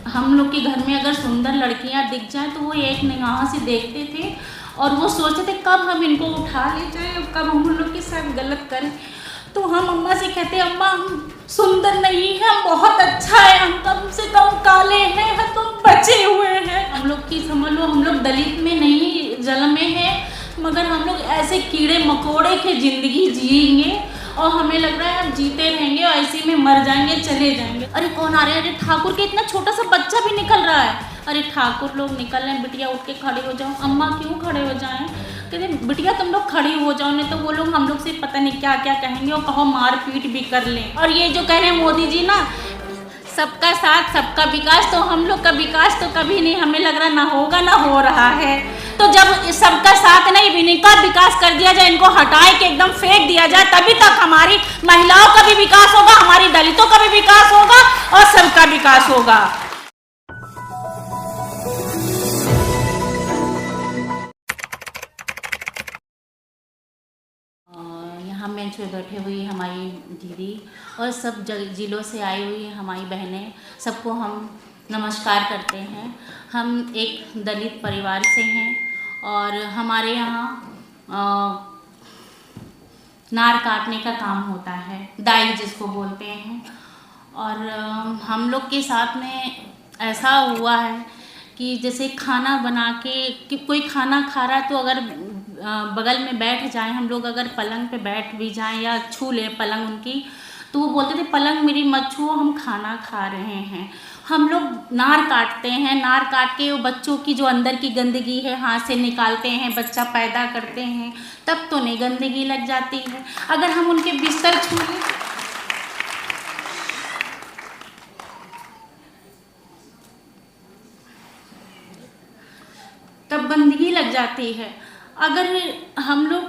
हम लोग के घर में अगर सुंदर लड़कियां दिख जाए तो वो एक निगाह से देखते थे और वो सोचते थे कब हम इनको उठा ले जाएं और कब हम उन लोग के साथ गलत करें। तो हम अम्मा से कहते अम्मा हम सुंदर नहीं है, हम बहुत अच्छा है, हम कम से कम काले हैं, हम तो बचे हुए हैं। हम लोग की समझ लो हम लोग दलित में नहीं जन्मे हैं, मगर हम लोग ऐसे कीड़े मकोड़े के ज़िंदगी जिएंगे और हमें लग रहा है हम जीते रहेंगे और ऐसे में मर जाएंगे, चले जाएंगे। अरे कौन आ रहे हैं? अरे ठाकुर के इतना छोटा सा बच्चा भी निकल रहा है। अरे ठाकुर लोग निकल रहे हैं, बिटिया उठ के खड़े हो जाओ। अम्मा क्यों खड़े हो जाएं? कहते बिटिया तुम लोग खड़ी हो जाओ, नहीं तो वो लोग हम लोग से पता नहीं क्या क्या कहेंगे और कहो मार पीट भी कर लें। और ये जो कह रहे हैं मोदी जी ना, सबका साथ सबका विकास, तो हम लोग का विकास तो कभी नहीं, हमें लग रहा ना होगा ना हो रहा है। तो जब सबका साथ नहीं भी इनका विकास कर दिया जाए, इनको हटाए के एकदम फेंक दिया जाए, तभी तक हमारी महिलाओं का भी विकास होगा, हमारी दलितों का भी विकास होगा और सबका विकास होगा। यहाँ बेंच पे बैठे हुई हमारी दीदी और सब जिलों से आई हुई हमारी बहनें, सबको हम नमस्कार करते हैं। हम एक दलित परिवार से हैं और हमारे यहाँ नार काटने का काम होता है, दाई जिसको बोलते हैं। और हम लोग के साथ में ऐसा हुआ है कि जैसे खाना बना के कि कोई खाना खा रहा है तो अगर बगल में बैठ जाए, हम लोग अगर पलंग पे बैठ भी जाएं या छू लें पलंग उनकी, तो वो बोलते थे पलंग मेरी मत छुओ, हम खाना खा रहे हैं। हम लोग नार काटते हैं, नार काट के वो बच्चों की जो अंदर की गंदगी है हाथ से निकालते हैं, बच्चा पैदा करते हैं, तब तो नहीं गंदगी लग जाती है। अगर हम उनके बिस्तर छू लें तब गंदगी लग जाती है। अगर हम लोग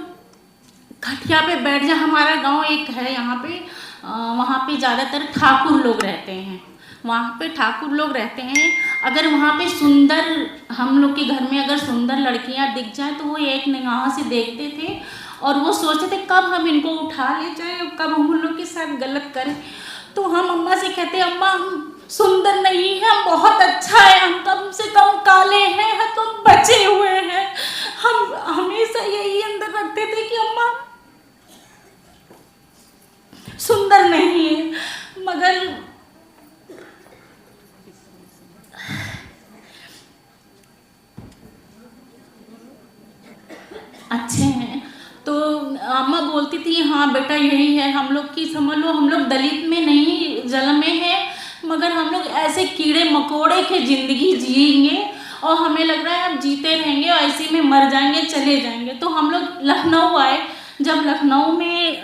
खटिया पे बैठ जाए, हमारा गांव एक है यहाँ पे, वहाँ पे ज़्यादातर ठाकुर लोग रहते हैं, वहाँ पे ठाकुर लोग रहते हैं। अगर वहाँ पे सुंदर, हम लोग के घर में अगर सुंदर लड़कियाँ दिख जाए तो वो एक निगाह से देखते थे और वो सोचते थे कब हम इनको उठा ले जाएं और कब हम उन लोग के साथ गलत करें। तो हम अम्मा से कहते अम्मा हम सुंदर नहीं है, हम बहुत अच्छा है, हम कम से कम काले हैं, हम तो बचे हुए हैं। हम हमेशा यही अंदर रखते थे कि अम्मा सुंदर नहीं है, मगर अच्छे हैं। तो अम्मा बोलती थी हाँ बेटा यही है, हम लोग की समझ लो हम लोग दलित में नहीं जन्मे हैं, मगर हम लोग ऐसे कीड़े मकोड़े के ज़िंदगी जिएंगे और हमें लग रहा है हम जीते रहेंगे और ऐसे में मर जाएंगे, चले जाएंगे। तो हम लोग लखनऊ आए। जब लखनऊ में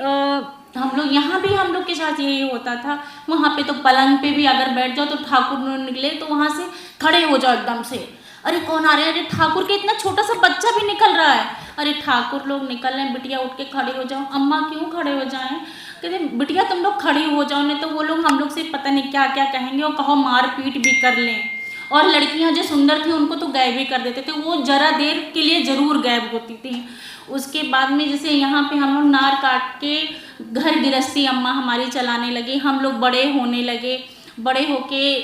हम लोग यहाँ भी हम लोग के साथ यही होता था। वहाँ पे तो पलंग पे भी अगर बैठ जाओ तो ठाकुर निकले तो वहाँ से खड़े हो जाओ एकदम से। अरे कौन आ रहे हैं? अरे ठाकुर के इतना छोटा सा बच्चा भी निकल रहा है। अरे ठाकुर लोग निकल रहे हैं, बिटिया उठ के खड़े हो जाओ। अम्मा क्यों खड़े हो जाएं? कहते बिटिया तुम लोग खड़ी हो जाओ, नहीं तो वो लोग हम लोग से पता नहीं क्या क्या कहेंगे और कहो मार पीट भी कर लें। और लड़कियां जो सुंदर थी उनको तो गायब भी कर देते थे, वो जरा देर के लिए ज़रूर गायब होती थी। उसके बाद में जैसे यहाँ पे हम लोग नार काट के घर गृहस्थी अम्मा हमारी चलाने लगी, हम लोग बड़े होने लगे। बड़े होके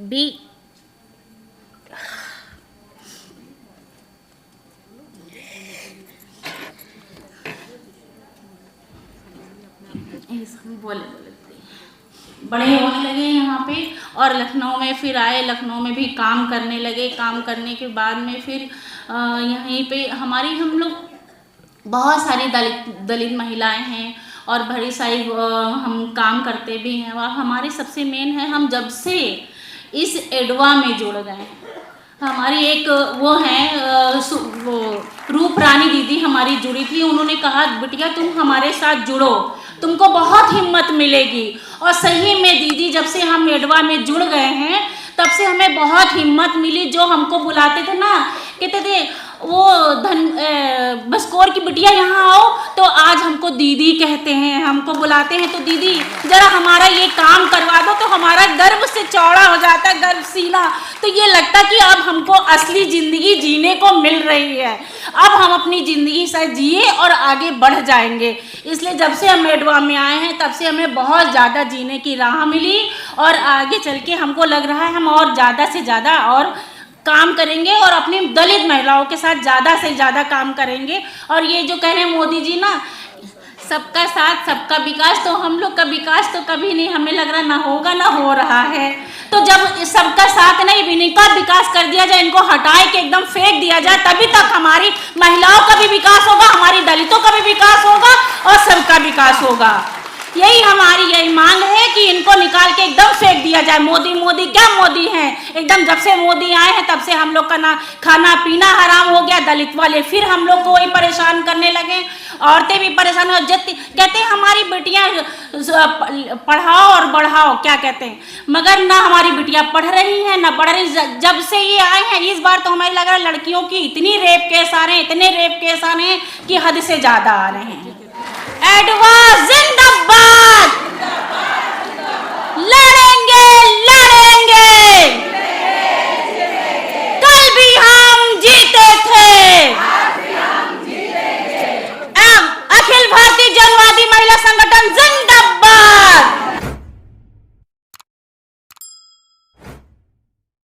भी बड़े होने लगे यहाँ पे और लखनऊ में फिर आए, लखनऊ में भी काम करने लगे। काम करने के बाद में फिर यहीं पे हम लोग बहुत सारी दलित महिलाएं हैं और बड़ी सारी हम काम करते भी हैं। और हमारे सबसे मेन है, हम जब से इस एडवा में जुड़ गए, हमारी एक वो हैं वो रूप रानी दीदी हमारी जुड़ी थी। उन्होंने कहा बिटिया तुम हमारे साथ जुड़ो, तुमको बहुत हिम्मत मिलेगी। और सही में दीदी जब से हम एडवा में जुड़ गए हैं तब से हमें बहुत हिम्मत मिली। जो हमको बुलाते थे ना, कहते थे वो बसकोर की बिटिया यहाँ आओ, तो आज हमको दीदी कहते हैं, हमको बुलाते हैं तो दीदी जरा हमारा ये काम करवा दो, तो हमारा गर्व से चौड़ा हो जाता है, गर्व सीना। तो ये लगता कि अब हमको असली ज़िंदगी जीने को मिल रही है, अब हम अपनी ज़िंदगी से जिए और आगे बढ़ जाएंगे। इसलिए जब से हम एडवा में आए हैं तब से हमें बहुत ज़्यादा जीने की राह मिली, और आगे चल के हमको लग रहा है हम और ज़्यादा से ज़्यादा और काम करेंगे और अपनी दलित महिलाओं के साथ ज़्यादा से ज़्यादा काम करेंगे। और ये जो कह रहे हैं मोदी जी ना, सबका साथ सबका विकास, तो हम लोग का विकास तो कभी नहीं, हमें लग रहा ना होगा ना हो रहा है। तो जब सबका साथ नहीं, इनका विकास कर दिया जाए, इनको हटाए के एकदम फेंक दिया जाए, तभी तक हमारी महिलाओं का भी विकास होगा, हमारी दलितों का भी विकास होगा और सबका विकास होगा। यही हमारी मांग है कि इनको निकाल के एकदम फेंक दिया जाए। मोदी मोदी क्या मोदी हैं, एकदम जब से मोदी आए हैं तब से हम लोग का ना खाना पीना हराम हो गया। दलित वाले फिर हम लोग को वही परेशान करने लगे, औरतें भी परेशान हो जाती, कहते हैं हमारी बेटियां पढ़ाओ और बढ़ाओ, क्या कहते हैं, मगर ना हमारी बेटियां पढ़ रही हैं ना बढ़ रही। जब से ये आए हैं इस बार तो हमें लग रहा है लड़कियों की इतनी रेप केस आ रहे हैं, इतने रेप केस आ रहे हैं कि हद से ज़्यादा आ रहे हैं। एडवा जिंदाबाद, लड़ेंगे लड़ेंगे, कल भी हम जीते थे, अखिल भारतीय जनवादी महिला संगठन